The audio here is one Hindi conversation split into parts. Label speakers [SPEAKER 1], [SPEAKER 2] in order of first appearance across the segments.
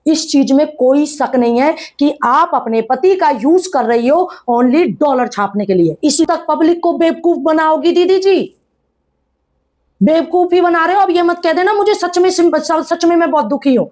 [SPEAKER 1] इस चीज में कोई शक नहीं है कि आप अपने पति का यूज कर रही हो ओनली डॉलर छापने के लिए। इसी तक पब्लिक को बेवकूफ बनाओगी दीदी जी, बेवकूफ ही बना रहे हो। अब ये मत कह देना मुझे सच में मैं बहुत दुखी हूं।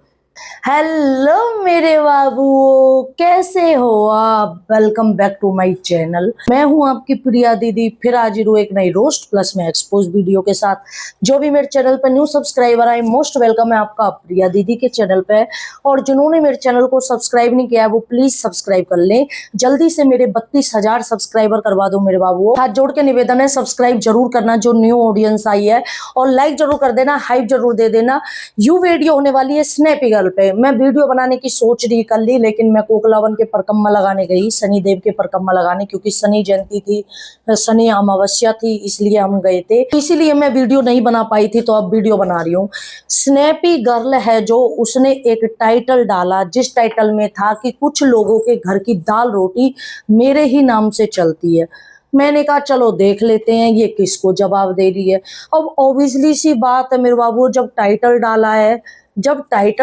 [SPEAKER 1] हेलो मेरे बाबू, कैसे हो आप? Welcome back to my channel. मैं हूं आपकी प्रिया दीदी, फिर हाजिर हूं एक नई रोस्ट प्लस में एक्सपोज वीडियो के साथ। जो भी मेरे चैनल पर न्यू सब्सक्राइबर आए, मोस्ट वेलकम है आपका प्रिया दीदी के चैनल पे। और जिन्होंने मेरे चैनल को सब्सक्राइब नहीं किया है वो प्लीज सब्सक्राइब कर लें। जल्दी से मेरे 32,000 सब्सक्राइबर करवा दो मेरे बाबू। हाथ जोड़ के निवेदन है, सब्सक्राइब जरूर करना जो न्यू ऑडियंस आई है, और लाइक जरूर कर देना, हाइप जरूर दे देना। यू वीडियो होने वाली है स्नैपी गर्ल पे। मैं वीडियो बनाने की सोच रही कर ली, लेकिन मैं कोकलावन के परकम्मा लगाने गई, शनिदेव के परकम्मा लगाने, क्योंकि शनि जयंती थी, शनि अमावस्या थी, इसलिए हम गए थे। इसीलिए मैं वीडियो नहीं बना पाई थी, तो अब वीडियो बना रही हूँ। स्नैपी गर्ल है जो, उसने एक टाइटल डाला जिस टाइटल में था कि कुछ लोगों के घर की दाल रोटी मेरे ही नाम से चलती है। मैंने कहा चलो देख लेते हैं ये किसको जवाब दे रही है। अब ऑब्वियसली सी बात है मेरे बाबू, जब टाइटल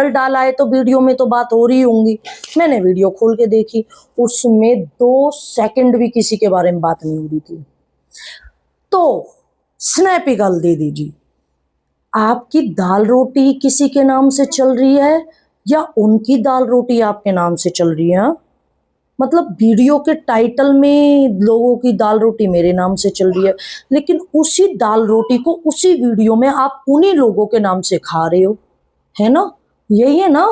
[SPEAKER 1] डाला है तो वीडियो में तो बात हो रही होंगी। मैंने वीडियो खोल के देखी, उसमें 2 सेकंड भी किसी के बारे में बात नहीं हो रही थी। तो स्नैपी गर्ल दीदी जी, आपकी दाल रोटी किसी के नाम से चल रही है या उनकी दाल रोटी आपके नाम से चल रही है? मतलब वीडियो के टाइटल में लोगों की दाल रोटी मेरे नाम से चल रही है, लेकिन उसी दाल रोटी को उसी वीडियो में आप उन्हीं लोगों के नाम से खा रहे हो, है ना? यही है ना?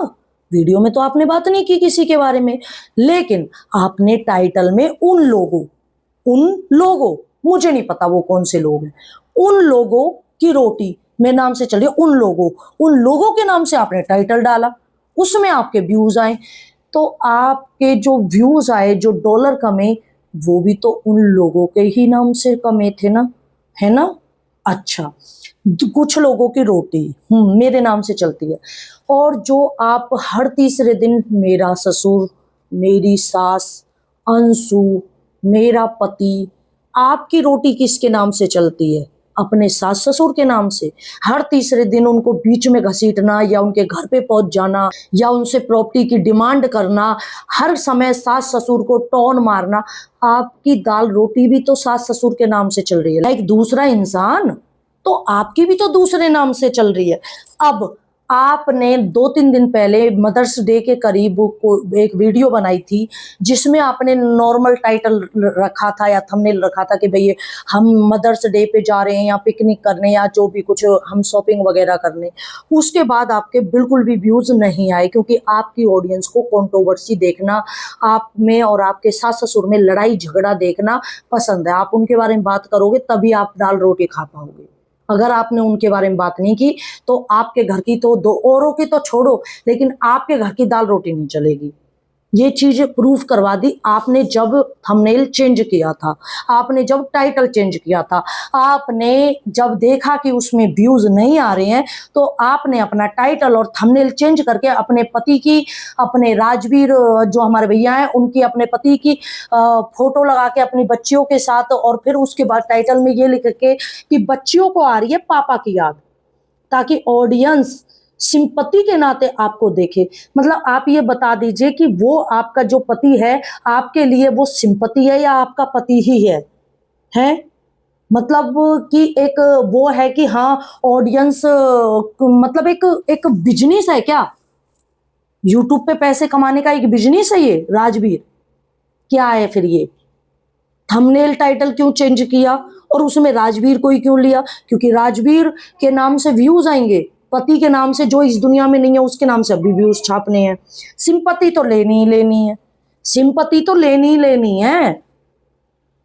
[SPEAKER 1] वीडियो में तो आपने बात नहीं की किसी के बारे में, लेकिन आपने टाइटल में उन लोगों, मुझे नहीं पता वो कौन से लोग हैं, उन लोगों की रोटी मेरे नाम से चल रही है। उन लोगों के नाम से आपने टाइटल डाला, उसमें आपके व्यूज आए। तो आपके जो व्यूज आए, जो डॉलर कमे, वो भी तो उन लोगों के ही नाम से कमे थे ना, है ना? अच्छा, कुछ लोगों की रोटी मेरे नाम से चलती है, और जो आप हर तीसरे दिन मेरा ससुर, मेरी सास, अंशु, मेरा पति, आपकी रोटी किसके नाम से चलती है? अपने सास ससुर के नाम से। हर तीसरे दिन उनको बीच में घसीटना, या उनके घर पे पहुंच जाना, या उनसे प्रॉपर्टी की डिमांड करना, हर समय सास ससुर को टॉन मारना। आपकी दाल रोटी भी तो सास ससुर के नाम से चल रही है, लाइक दूसरा इंसान, तो आपकी भी तो दूसरे नाम से चल रही है। अब आपने 2-3 दिन पहले मदर्स डे के करीब एक वीडियो बनाई थी, जिसमें आपने नॉर्मल टाइटल रखा था या थंबनेल रखा था कि भई हम मदर्स डे पे जा रहे हैं, या पिकनिक करने, या जो भी कुछ हम शॉपिंग वगैरह करने। उसके बाद आपके बिल्कुल भी व्यूज नहीं आए, क्योंकि आपकी ऑडियंस को कंट्रोवर्सी देखना, आप में और आपके सास ससुर में लड़ाई झगड़ा देखना पसंद है। आप उनके बारे में बात करोगे तभी आप दाल रोटी खा पाओगे। अगर आपने उनके बारे में बात नहीं की तो आपके घर की तो दो औरों की तो छोड़ो, लेकिन आपके घर की दाल रोटी नहीं चलेगी। ये चीज प्रूफ करवा दी आपने जब थंबनेल चेंज किया था, आपने जब टाइटल चेंज किया था, आपने जब देखा कि उसमें व्यूज नहीं आ रहे हैं, तो आपने अपना टाइटल और थंबनेल चेंज करके अपने पति की, अपने राजवीर जो हमारे भैया हैं उनकी, अपने पति की फोटो लगा के अपनी बच्चियों के साथ, और फिर उसके बाद टाइटल में ये लिख के कि बच्चियों को आ रही है पापा की याद, ताकि ऑडियंस सिंपैथी के नाते आपको देखे। मतलब आप ये बता दीजिए कि वो आपका जो पति है, आपके लिए वो सिंपैथी है या आपका पति ही है? मतलब कि एक वो है कि हाँ ऑडियंस, मतलब एक बिजनेस है क्या? यूट्यूब पे पैसे कमाने का एक बिजनेस है ये राजवीर? क्या है फिर ये? थंबनेल टाइटल क्यों चेंज किया और उसमें राजवीर को ही क्यों लिया? क्योंकि राजवीर के नाम से व्यूज आएंगे, पति के नाम से जो इस दुनिया में नहीं है उसके नाम से अभी व्यूज छापने हैं। सिंपैथी तो लेनी ही लेनी है, सिंपैथी तो लेनी ही लेनी है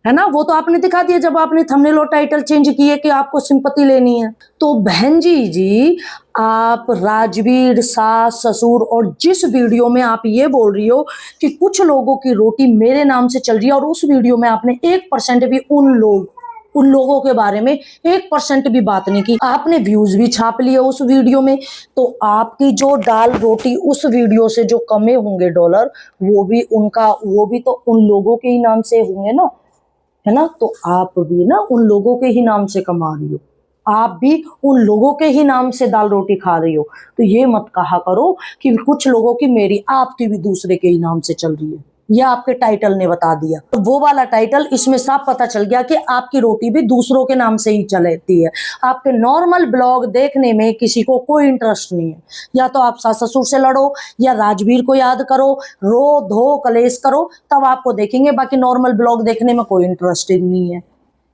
[SPEAKER 1] ना? वो तो आपने दिखा दिया जब आपने थंबनेल और टाइटल चेंज किए कि आपको सिंपैथी लेनी है। तो बहन जी, आप राजवीर, सास ससुर, और जिस वीडियो में आप ये बोल रही हो कि कुछ लोगों की रोटी मेरे नाम से चल रही है, और उस वीडियो में आपने 1% भी उन लोगों के बारे में 1% भी बात नहीं की, आपने व्यूज भी छाप लिए उस वीडियो में, तो आपकी जो दाल रोटी उस वीडियो से जो कमे होंगे डॉलर, वो भी तो उन लोगों के ही नाम से होंगे ना, है ना? तो आप भी ना उन लोगों के ही नाम से कमा रही हो। आप भी उन लोगों के ही नाम से दाल रोटी खा रही हो। तो ये मत कहा करो कि कुछ लोगों की मेरी, आपकी भी दूसरे के ही नाम से चल रही है। यह आपके टाइटल ने बता दिया। तो वो वाला टाइटल, इसमें साफ पता चल गया कि आपकी रोटी भी दूसरों के नाम से ही चलती है। आपके नॉर्मल ब्लॉग देखने में किसी को कोई इंटरेस्ट नहीं है। या तो आप सास ससुर से लड़ो, या राजवीर को याद करो, रो धो कलेश करो, तब आपको देखेंगे। बाकी नॉर्मल ब्लॉग देखने में कोई इंटरेस्ट नहीं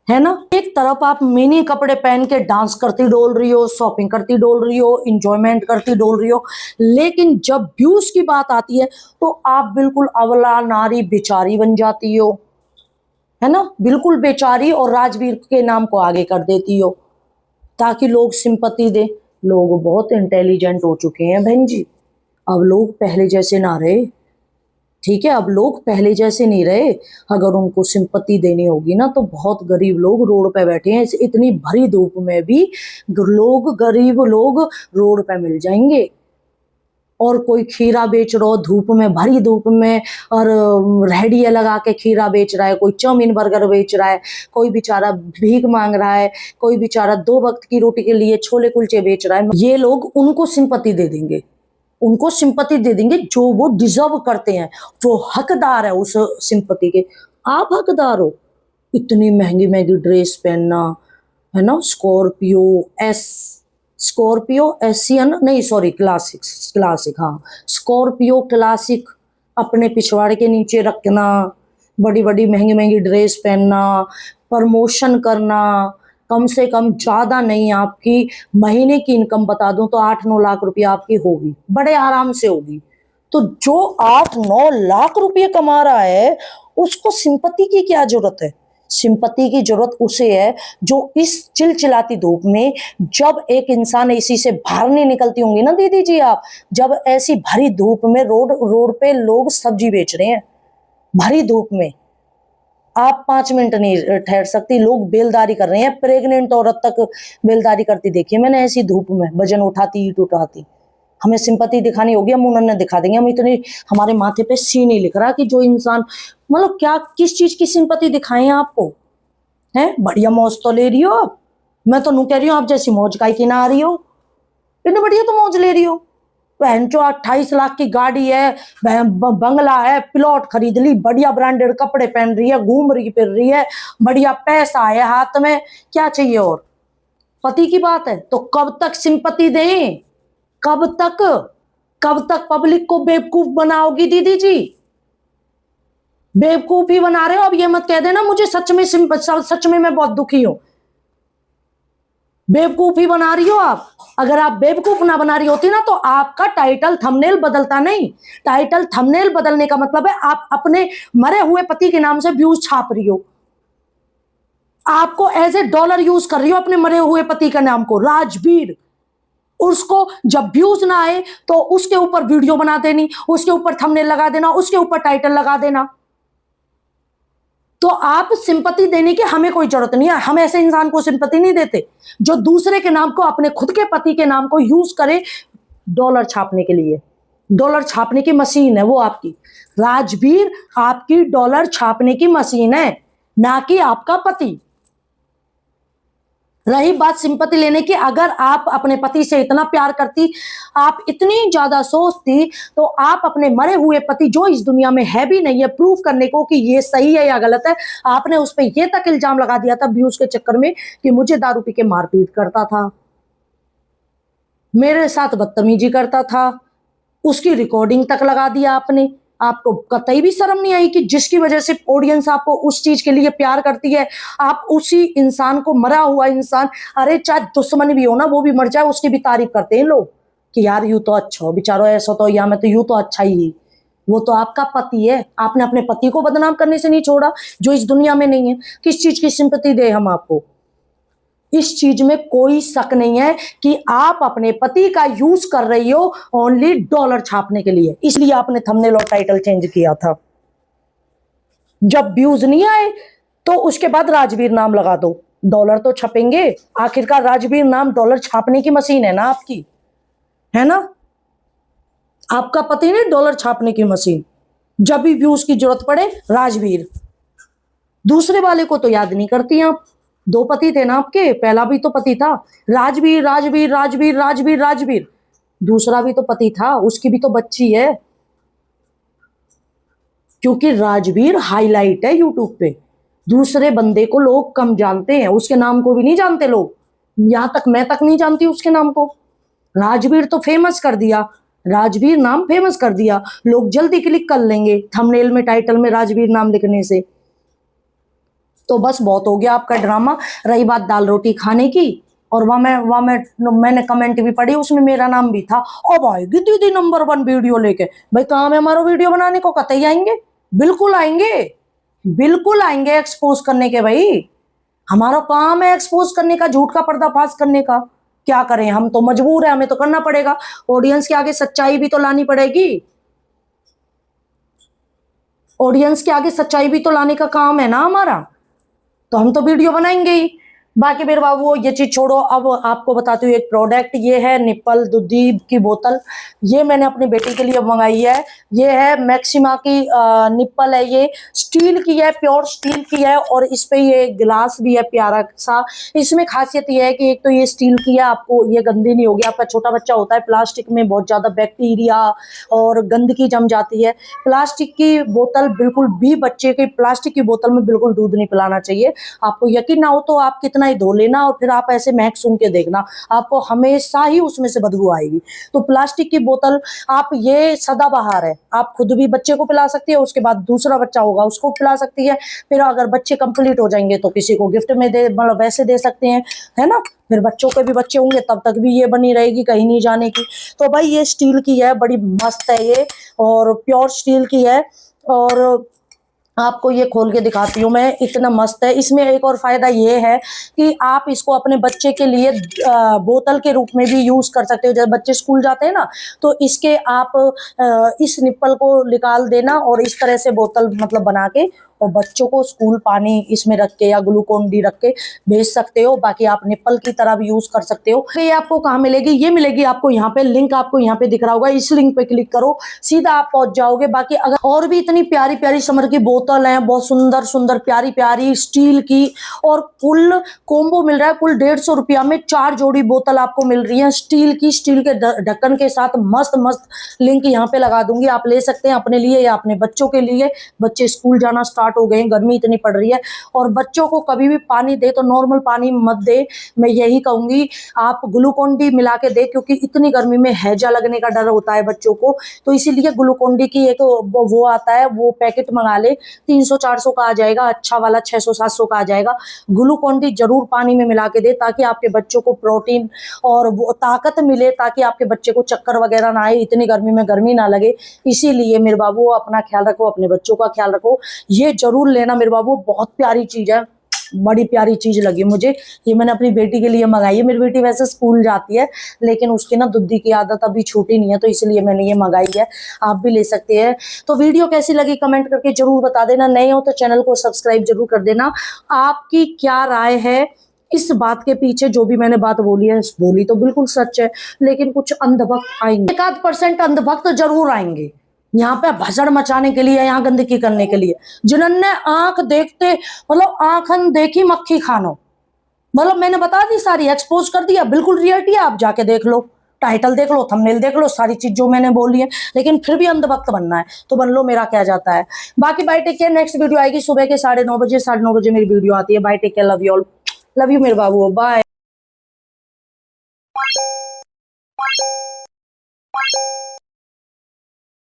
[SPEAKER 1] है ना। एक तरफ आप मिनी कपड़े पहन के डांस करती डोल रही हो, शॉपिंग करती डोल रही हो, इंजॉयमेंट करती डोल रही हो, लेकिन जब व्यूज की बात आती है तो आप बिल्कुल अबला नारी बेचारी बन जाती हो, है ना। बिल्कुल बेचारी, और राजवीर के नाम को आगे कर देती हो ताकि लोग सिंपत्ति दे। लोग बहुत इंटेलिजेंट हो चुके हैं बहन जी। अब लोग पहले जैसे ना रहे, ठीक है। अब लोग पहले जैसे नहीं रहे। अगर उनको सिंपत्ति देनी होगी ना, तो बहुत गरीब लोग रोड पे बैठे हैं, इतनी भरी धूप में भी लोग, गरीब लोग रोड पे मिल जाएंगे। और कोई खीरा बेच रहा हो धूप में, भरी धूप में, और रेहड़ियाँ लगा के खीरा बेच रहा है, कोई चाउमीन बर्गर बेच रहा है, कोई बेचारा भीख मांग रहा है, कोई बेचारा 2 वक्त की रोटी के लिए छोले कुलचे बेच रहा है। ये लोग उनको सिंपत्ति दे देंगे, उनको सिंपत्ति दे देंगे जो वो डिजर्व करते हैं, जो हकदार है उस सिंपत्ति के। आप हकदार हो इतनी महंगी महंगी ड्रेस पहनना, है ना। स्कॉर्पियो एशियन नहीं, सॉरी, क्लासिक, हाँ, स्कॉर्पियो क्लासिक अपने पिछवाड़े के नीचे रखना, बड़ी बड़ी महंगी महंगी ड्रेस पहनना, प्रमोशन करना। कम से कम, ज्यादा नहीं, आपकी महीने की इनकम बता दूं तो 8-9 लाख रुपया आपकी होगी, बड़े आराम से होगी। तो जो 8-9 लाख रुपये कमा रहा है, उसको सिंपत्ति की क्या जरूरत है। सिंपत्ति की जरूरत उसे है जो इस चिलचिलाती धूप में, जब एक इंसान एसी से बाहर नहीं निकलती होंगी ना दीदी जी आप, जब ऐसी भरी धूप में रोड पे लोग सब्जी बेच रहे हैं, भरी धूप में आप 5 मिनट नहीं ठहर सकती, लोग बेलदारी कर रहे हैं। प्रेग्नेंट औरत तक बेलदारी करती देखी है मैंने ऐसी धूप में, वजन उठाती, ईंट उठाती। हमें सिंपत्ति दिखानी होगी, हम उन्होंने दिखा देंगे। हम इतनी, हमारे माथे पे सी नहीं लिख रहा कि जो इंसान, मतलब क्या, किस चीज की सिंपत्ति दिखाएं आपको, है। बढ़िया मौज तो ले रही हो आप। मैं तो नहीं कह रही हूँ आप जैसी मौज काहे की ना आ रही हो, इतनी बढ़िया तो मौज ले रही हो। बहन जो 28 लाख की गाड़ी है, बंगला है, प्लॉट खरीद ली, बढ़िया ब्रांडेड कपड़े पहन रही है, घूम रही फिर रही है, बढ़िया पैसा है हाथ में, क्या चाहिए और। पति की बात है तो कब तक सिंपत्ति दें, कब तक पब्लिक को बेवकूफ बनाओगी दीदी जी। बेवकूफ ही बना रहे हो। अब ये मत कह देना मुझे, सच में मैं बहुत दुखी हूं। बेवकूफ ही बना रही हो आप। अगर आप बेवकूफ ना बना रही होती ना, तो आपका टाइटल थंबनेल बदलता नहीं। टाइटल थंबनेल बदलने का मतलब है आप अपने मरे हुए पति के नाम से व्यूज छाप रही हो, आपको एज ए डॉलर यूज कर रही हो अपने मरे हुए पति का नाम को, राजवीर। उसको जब व्यूज ना आए तो उसके ऊपर वीडियो बना देनी, उसके ऊपर थंबनेल लगा देना, उसके ऊपर टाइटल लगा देना। तो आप सिंपत्ति देने की हमें कोई जरूरत नहीं है। हम ऐसे इंसान को सिंपत्ति नहीं देते जो दूसरे के नाम को, अपने खुद के पति के नाम को यूज करे डॉलर छापने के लिए। डॉलर छापने की मशीन है वो आपकी। राजवीर आपकी डॉलर छापने की मशीन है, ना कि आपका पति। रही बात सिंपत्ति लेने की, अगर आप अपने पति से इतना प्यार करती, आप इतनी ज्यादा सोचती, तो आप अपने मरे हुए पति, जो इस दुनिया में है भी नहीं है प्रूफ करने को कि ये सही है या गलत है, आपने उस पर यह तक इल्जाम लगा दिया था व्यूज के चक्कर में कि मुझे दारू पी के मारपीट करता था, मेरे साथ बदतमीजी करता था, उसकी रिकॉर्डिंग तक लगा दिया आपने। आपको कतई भी शर्म नहीं आई कि जिसकी वजह से ऑडियंस आपको उस चीज के लिए प्यार करती है, आप उसी इंसान को, मरा हुआ इंसान, अरे चाहे दुश्मन भी हो ना, वो भी मर जाए, उसकी भी तारीफ करते हैं लोग कि यार यूं तो अच्छा हो, बेचारो ऐसा तो, या मैं तो यूं तो अच्छा ही। वो तो आपका पति है, आपने अपने पति को बदनाम करने से नहीं छोड़ा, जो इस दुनिया में नहीं है। किस चीज की सिंपैथी दे हम आपको। इस चीज में कोई शक नहीं है कि आप अपने पति का यूज कर रही हो ओनली डॉलर छापने के लिए, इसलिए आपने थंबनेल और टाइटल चेंज किया था। जब व्यूज नहीं आए तो उसके बाद राजवीर नाम लगा दो, डॉलर तो छपेंगे। आखिरकार राजवीर नाम डॉलर छापने की मशीन है ना आपकी, है ना। आपका पति ने डॉलर छापने की मशीन। जब भी व्यूज की जरूरत पड़े राजवीर, दूसरे वाले को तो याद नहीं करती आप। दो पति थे ना आपके, पहला भी तो पति था राजवीर राजवीर राजवीर राजवीर राजवीर, दूसरा भी तो पति था, उसकी भी तो बच्ची है। क्योंकि राजवीर हाईलाइट है यूट्यूब पे, दूसरे बंदे को लोग कम जानते हैं, उसके नाम को भी नहीं जानते लोग, यहां तक मैं तक नहीं जानती उसके नाम को। राजवीर तो फेमस कर दिया, राजवीर नाम फेमस कर दिया, लोग जल्दी क्लिक कर लेंगे थंबनेल में, टाइटल में राजवीर नाम लिखने से। तो बस बहुत हो गया आपका ड्रामा। रही बात दाल रोटी खाने की, और मैंने कमेंट भी पढ़ी, उसमें मेरा नाम भी था। अब आएगी दीदी नंबर 1 वीडियो लेके। भाई काम है हमारा वीडियो बनाने को, कतई आएंगे, बिल्कुल आएंगे, बिल्कुल आएंगे एक्सपोज करने के। भाई हमारा काम है एक्सपोज करने का, झूठ का पर्दाफाश करने का। क्या करें, हम तो मजबूर है, हमें तो करना पड़ेगा। ऑडियंस के आगे सच्चाई भी तो लानी पड़ेगी, ऑडियंस के आगे सच्चाई भी तो लाने का काम है ना हमारा, तो हम तो वीडियो बनाएंगे ही। बाकी मेरे बाबू ये चीज छोड़ो, अब आपको बताती हूँ एक प्रोडक्ट, ये है निप्पल दूधी की बोतल। ये मैंने अपनी बेटी के लिए मंगाई है। ये है मैक्सिमा की निप्पल है, ये स्टील की है, प्योर स्टील की है, और इस पे ये गिलास भी है प्यारा सा। इसमें खासियत ये है कि एक तो ये स्टील की है, आपको ये गंदी नहीं होगी। आपका छोटा बच्चा होता है, प्लास्टिक में बहुत ज्यादा बैक्टीरिया और गंदगी जम जाती है। प्लास्टिक की बोतल बिल्कुल भी, बच्चे की प्लास्टिक की बोतल में बिल्कुल दूध नहीं पिलाना चाहिए। आपको यकीन ना हो तो आप कितना ही धो लेना, और फिर आप ऐसे महक सूंघ के देखना, आपको हमेशा ही उसमें से बदबू आएगी। तो प्लास्टिक की बोतल, आप ये सदाबहार है, आप खुद भी बच्चे को पिला सकती है, उसके बाद दूसरा बच्चा होगा उसको पिला सकती है, फिर अगर बच्चे कंप्लीट हो जाएंगे तो किसी को गिफ्ट में दे, मतलब वैसे दे सकते हैं, है ना। फिर बच्चों के भी बच्चे होंगे तब तक भी ये बनी रहेगी, कहीं नहीं जाने की। तो भाई ये स्टील की है, बड़ी मस्त है ये, और प्योर स्टील की है। और आपको ये खोल के दिखाती हूँ मैं, इतना मस्त है। इसमें एक और फायदा ये है कि आप इसको अपने बच्चे के लिए बोतल के रूप में भी यूज कर सकते हो। जब बच्चे स्कूल जाते हैं ना, तो इसके आप इस निप्पल को निकाल देना, और इस तरह से बोतल मतलब बना के, और बच्चों को स्कूल पानी इसमें रख के या ग्लूकोन डी रख के भेज सकते हो। बाकी आप निप्पल की तरह भी यूज कर सकते हो। ये आपको कहाँ मिलेगी, ये मिलेगी आपको यहाँ पे, लिंक आपको यहाँ पे दिख रहा होगा, इस लिंक पे क्लिक करो, सीधा आप पहुंच जाओगे। बाकी अगर और भी इतनी प्यारी प्यारी समर की बोतल है, बहुत सुंदर सुंदर प्यारी प्यारी स्टील की, और कुल कोम्बो मिल रहा है, कुल 150 रुपया में 4 जोड़ी बोतल आपको मिल रही है स्टील की, स्टील के ढक्कन के साथ। मस्त मस्त लिंक यहाँ पे लगा दूंगी, आप ले सकते हैं अपने लिए या अपने बच्चों के लिए। बच्चे स्कूल जाना स्टार्ट हो गए, गर्मी इतनी पड़ रही है, और बच्चों को कभी भी पानी दे तो नॉर्मल पानी मत दे, मैं यही कहूंगी। आप ग्लूकोन डी मिला के दे, क्योंकि इतनी गर्मी में हैजा लगने का डर होता है बच्चों को, तो इसीलिए ग्लूकोन डी की एक वो आता है, वो पैकेट मंगा ले, 300-400 का आ जाएगा, अच्छा वाला 600-700 का आ जाएगा। ग्लूकोन डी जरूर पानी में मिला के दे, ताकि आपके बच्चों को प्रोटीन और वो ताकत मिले, ताकि आपके बच्चे को चक्कर वगैरह ना आए, इतनी गर्मी में गर्मी ना लगे। इसीलिए मेरे बाबू अपना ख्याल रखो, अपने बच्चों का ख्याल रखो, ये जरूर लेना मेरे बाबू, बहुत प्यारी चीज है, बड़ी प्यारी चीज लगी मुझे। ये मैंने अपनी बेटी के लिए मंगाई है। मेरी बेटी वैसे स्कूल जाती है, लेकिन उसकी ना दूधी की आदत अभी छूटी नहीं है, तो इसलिए मैंने ये मंगाई है। आप भी ले सकते हैं। तो वीडियो कैसी लगी कमेंट करके जरूर बता देना, नए हो तो चैनल को सब्सक्राइब जरूर कर देना। आपकी क्या राय है इस बात के पीछे, जो भी मैंने बात बोली है, बोली तो बिल्कुल सच है, लेकिन कुछ अंधभक्त आएंगे, 1-8% अंधभक्त जरूर आएंगे यहाँ पे भसड़ मचाने के लिए, यहाँ गंदगी करने के लिए, जिन्होंने आंख देखते, मतलब आंखन देखी मक्खी खानो, मतलब मैंने बता दी सारी, एक्सपोज कर दिया, बिल्कुल रियलिटी है। आप जाके देख लो, टाइटल देख लो, थंबनेल देख लो, सारी चीज जो मैंने बोली है। लेकिन फिर भी अंधभक्त बनना है तो बन लो, मेरा क्या जाता है। बाकी bye take care, next video आएगी सुबह के 9:30 बजे, 9:30 बजे मेरी वीडियो आती है। Bye take care, love you all, love you मेरे बाबू, बाय।